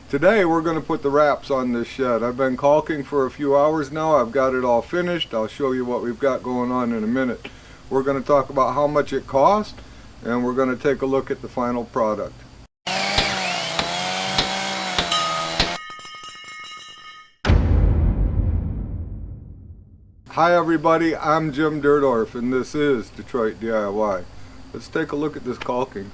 Today we're going to put the wraps on this shed. I've been caulking for a few hours now. I've got it all finished. I'll show you what we've got going on in a minute. We're going to talk about how much it cost, and we're going to take a look at the final product. Hi everybody, I'm Jim Dirtorf and this is Detroit DIY. Let's take a look at this caulking.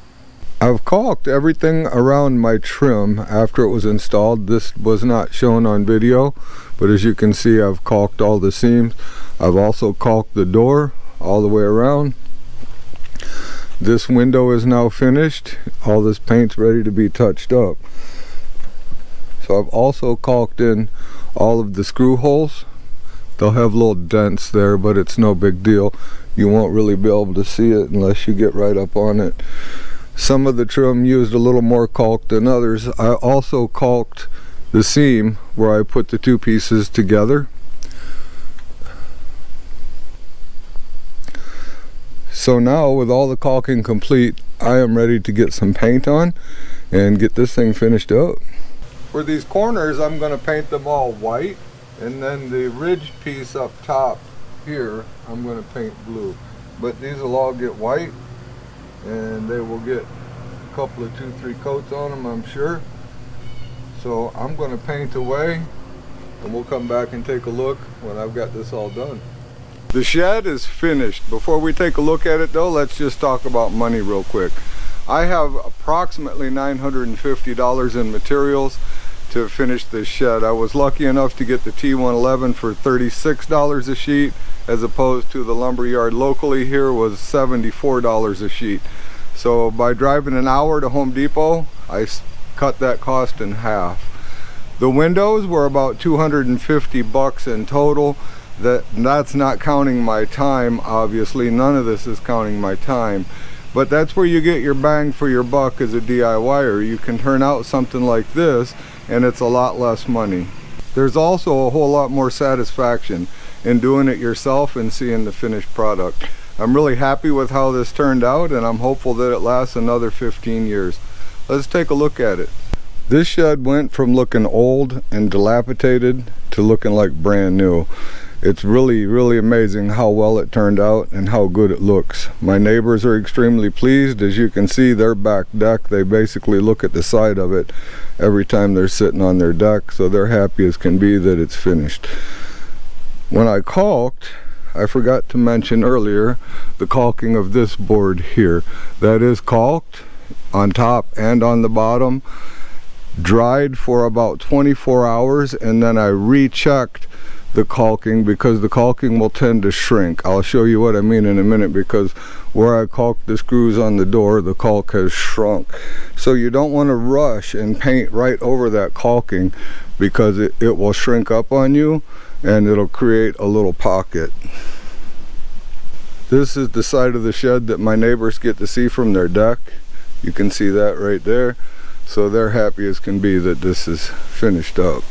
I've caulked everything around my trim after it was installed. This was not shown on video, but as you can see, I've caulked all the seams. I've also caulked the door all the way around. This window is now finished. All this paint's ready to be touched up. So I've also caulked in all of the screw holes. They'll have little dents there, but it's no big deal. You won't really be able to see it unless you get right up on it. Some of the trim used a little more caulk than others. I also caulked the seam where I put the two pieces together. So now, with all the caulking complete, I am ready to get some paint on and get this thing finished up. For these corners, I'm going to paint them all white, and then the ridge piece up top here, I'm going to paint blue. But these will all get white, and they will get a couple of 2-3 coats on them, I'm sure. So I'm going to paint away, and we'll come back and take a look when I've got this all done. The shed is finished. Before we take a look at it though, let's just talk about money real quick. I have approximately $950 in materials to finish this shed. I was lucky enough to get the T111 for $36 a sheet, as opposed to the lumberyard locally here was $74 a sheet. So by driving an hour to Home Depot, I cut that cost in half. The windows were about $250 in total. That's not counting my time, obviously. None of this is counting my time. But that's where you get your bang for your buck as a DIYer. You can turn out something like this and it's a lot less money. There's also a whole lot more satisfaction in doing it yourself and seeing the finished product. I'm really happy with how this turned out, and I'm hopeful that it lasts another 15 years. Let's take a look at it. This shed went from looking old and dilapidated to looking like brand new. It's really amazing how well it turned out and how good it looks. My neighbors are extremely pleased. As you can see, their back deck, they basically look at the side of it every time they're sitting on their deck, so they're happy as can be that it's finished. When I caulked, I forgot to mention earlier the caulking of this board here. That is caulked on top and on the bottom, dried for about 24 hours, and then I rechecked the caulking because the caulking will tend to shrink. I'll show you what I mean in a minute, because where I caulked the screws on the door, the caulk has shrunk. So you don't want to rush and paint right over that caulking, because it will shrink up on you and it'll create a little pocket. This is the side of the shed that my neighbors get to see from their deck. You can see that right there. So they're happy as can be that this is finished up.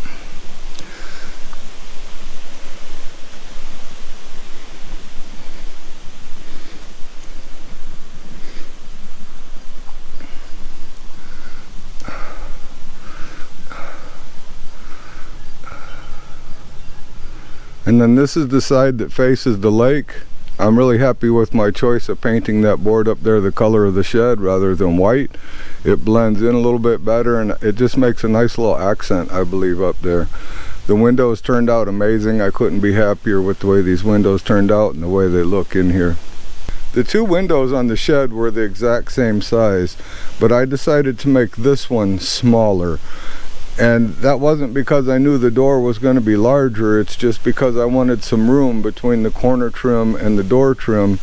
And then this is the side that faces the lake. I'm really happy with my choice of painting that board up there the color of the shed rather than white. It blends in a little bit better and it just makes a nice little accent, I believe, up there. The windows turned out amazing. I couldn't be happier with the way these windows turned out and the way they look in here. The two windows on the shed were the exact same size, but I decided to make this one smaller. And that wasn't because I knew the door was going to be larger, it's just because I wanted some room between the corner trim and the door trim,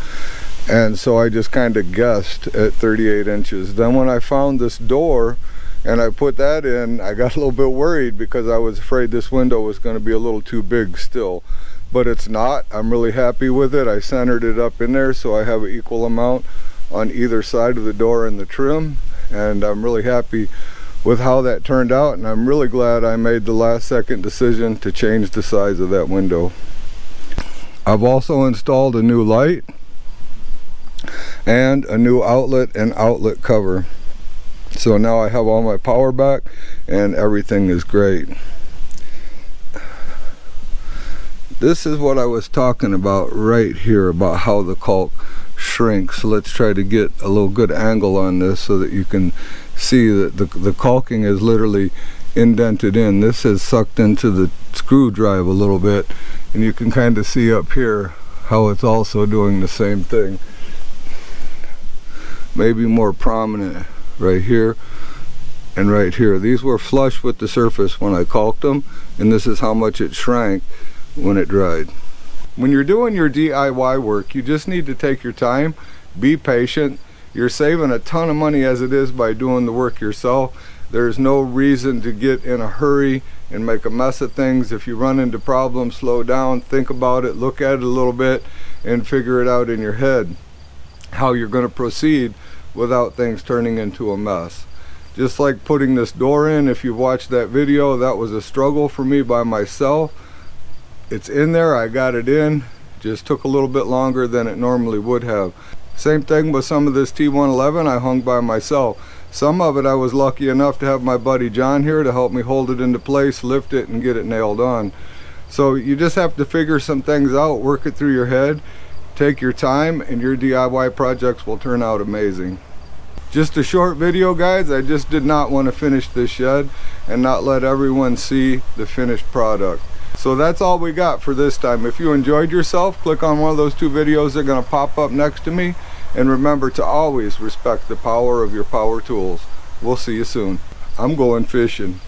and so I just kind of guessed at 38 inches. Then when I found this door and I put that in, I got a little bit worried because I was afraid this window was going to be a little too big still. But it's not. I'm really happy with it. I centered it up in there so I have an equal amount on either side of the door and the trim, and I'm really happy with how that turned out, and I'm really glad I made the last second decision to change the size of that window. I've also installed a new light and a new outlet and outlet cover. So now I have all my power back and everything is great. This is what I was talking about right here, about how the caulk shrinks. So let's try to get a little good angle on this so that you can see that the caulking is literally indented in. This is sucked into the screw drive a little bit, and you can kind of see up here how it's also doing the same thing. Maybe more prominent right here and right here. These were flush with the surface when I caulked them, and this is how much it shrank when it dried. When you're doing your DIY work, you just need to take your time, be patient. You're saving a ton of money as it is by doing the work yourself. There's no reason to get in a hurry and make a mess of things. If you run into problems, slow down, think about it, look at it a little bit, and figure it out in your head how you're going to proceed without things turning into a mess. Just like putting this door in, if you've watched that video, that was a struggle for me by myself. It's in there, I got it in, just took a little bit longer than it normally would have. Same thing with some of this T111 I hung by myself. Some of it I was lucky enough to have my buddy John here to help me hold it into place, lift it, and get it nailed on. So you just have to figure some things out, work it through your head, take your time, and your DIY projects will turn out amazing. Just a short video, guys. I just did not want to finish this shed and not let everyone see the finished product. So that's all we got for this time. If you enjoyed yourself, click on one of those two videos that are going to pop up next to me. And remember to always respect the power of your power tools. We'll see you soon. I'm going fishing.